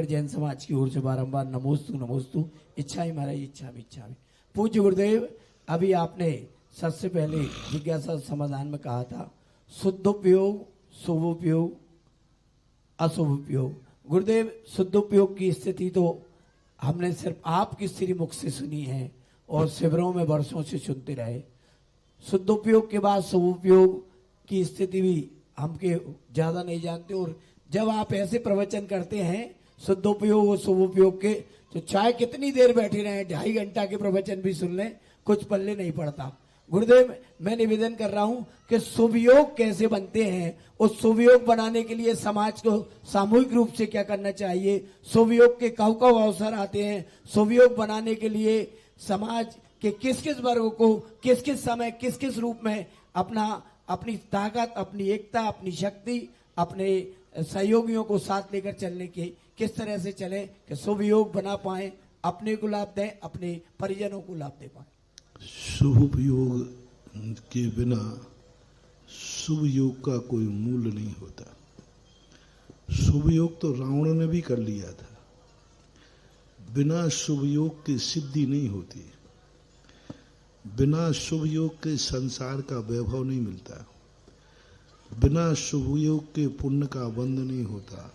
जैन समाज की ओर से बारंबार नमोस्तु इच्छाएं महाराज इच्छा। पूज्य गुरुदेव, अभी आपने सबसे पहले जिज्ञासा समाधान में कहा था शुद्धोपयोग, शुभोपयोग, अशुभोपयोग। गुरुदेव, शुद्धोपयोग की स्थिति तो हमने सिर्फ आपकी श्रीमुख से सुनी है और शिविरों में वर्षों से सुनते रहे। शुद्धोपयोग के बाद शुभोपयोग की स्थिति भी हमके ज्यादा नहीं जानते, और जब आप ऐसे प्रवचन करते हैं शुद्धोपयोग और शुभोपयोग के, तो चाहे कितनी देर बैठे रहे, 2.5 घंटा के प्रवचन भी सुन लें, कुछ पल्ले नहीं पड़ता। गुरुदेव, मैं निवेदन कर रहा हूं कि शुभयोग कैसे बनते हैं, उस शुभयोग बनाने के लिए समाज को सामूहिक रूप से क्या करना चाहिए, शुभयोग के कब कब अवसर आते हैं, शुभयोग बनाने के लिए समाज के किस किस वर्ग को किस किस समय किस किस रूप में अपनी ताकत, अपनी एकता, अपनी शक्ति, अपने सहयोगियों को साथ लेकर चलने की किस तरह से चले कि शुभ योग बना पाए, अपने को लाभ दें, अपने परिजनों को लाभ दे पाए। शुभ योग के बिना शुभ योग का कोई मूल्य नहीं होता। शुभ योग तो रावण ने भी कर लिया था। बिना शुभ योग की सिद्धि नहीं होती, बिना शुभ योग के संसार का वैभव नहीं मिलता, बिना शुभ योग के पुण्य का बंध नहीं होता।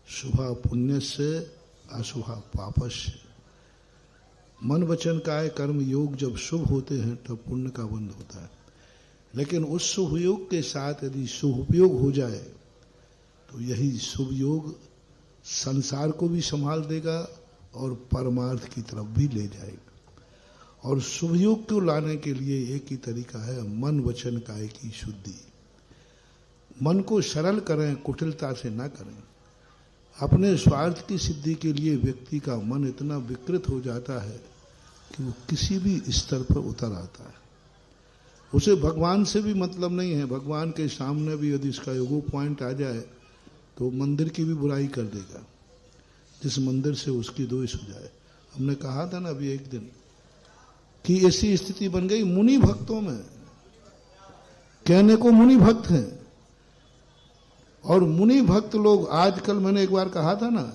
शुभा पुण्य से अशुभा पापस्य। मन वचन काय कर्म योग जब शुभ होते हैं तब पुण्य का बंध होता है। लेकिन उस शुभ योग के साथ यदि शुभ उपयोग हो जाए तो यही शुभ योग संसार को भी संभाल देगा और परमार्थ की तरफ भी ले जाएगा। और शुभ योग को लाने के लिए एक ही तरीका है, मन वचन काय की शुद्धि। मन को सरल करें, कुटिलता से ना करें। अपने स्वार्थ की सिद्धि के लिए व्यक्ति का मन इतना विकृत हो जाता है कि वो किसी भी स्तर पर उतर आता है। उसे भगवान से भी मतलब नहीं है। भगवान के सामने भी यदि इसका ईगो पॉइंट आ जाए तो मंदिर की भी बुराई कर देगा, जिस मंदिर से उसकी द्वेष हो जाए। हमने कहा था ना अभी एक दिन कि ऐसी स्थिति बन गई मुनि भक्तों में। कहने को मुनि भक्त हैं, और मुनि भक्त लोग आजकल, मैंने एक बार कहा था ना,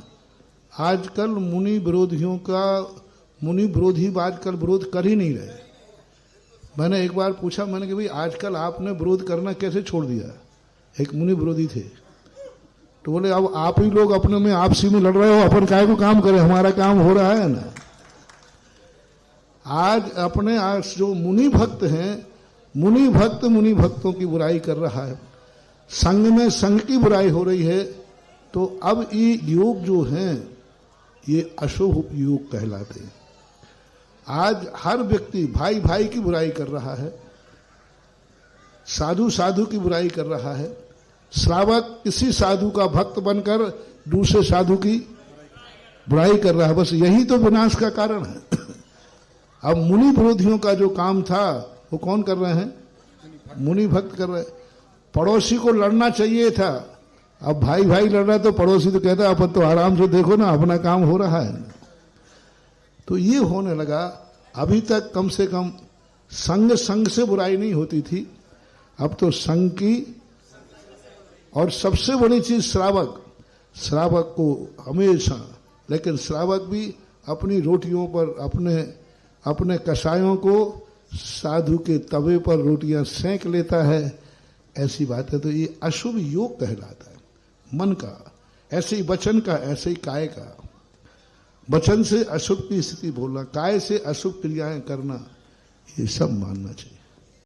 आजकल मुनि विरोधियों का, मुनि विरोधी आजकल विरोध कर ही नहीं रहे। मैंने एक बार पूछा, मैंने कि भाई आजकल आपने विरोध करना कैसे छोड़ दिया? एक मुनि विरोधी थे, तो बोले अब आप ही लोग अपने में आपसी में लड़ रहे हो, अपन काहे को काम करें, हमारा काम हो रहा है ना। आज जो मुनि भक्त हैं, मुनि भक्तों की बुराई कर रहा है। संघ में संघ की बुराई हो रही है। तो अब ये योग जो हैं ये अशुभ योग कहलाते हैं। आज हर व्यक्ति भाई भाई की बुराई कर रहा है, साधु साधु की बुराई कर रहा है, श्रावक किसी साधु का भक्त बनकर दूसरे साधु की बुराई कर रहा है। बस यही तो विनाश का कारण है। अब मुनि विरोधियों का जो काम था वो कौन कर रहे हैं? मुनि भक्त कर रहे हैं। पड़ोसी को लड़ना चाहिए था, अब भाई भाई लड़ रहा है तो पड़ोसी तो कहता है अपन तो आराम से देखो ना, अपना काम हो रहा है। तो ये होने लगा। अभी तक कम से कम संघ से बुराई नहीं होती थी, अब तो संघ की। और सबसे बड़ी चीज श्रावक को हमेशा, लेकिन श्रावक भी अपनी रोटियों पर, अपने कसायों को साधु के तवे पर रोटियां सेंक लेता है। ऐसी बात है। तो ये अशुभ योग कहलाता है मन का। ऐसे ही वचन का, ऐसे ही काय का। वचन से अशुभ की स्थिति बोलना, काय से अशुभ क्रियाएं करना, ये सब मानना चाहिए।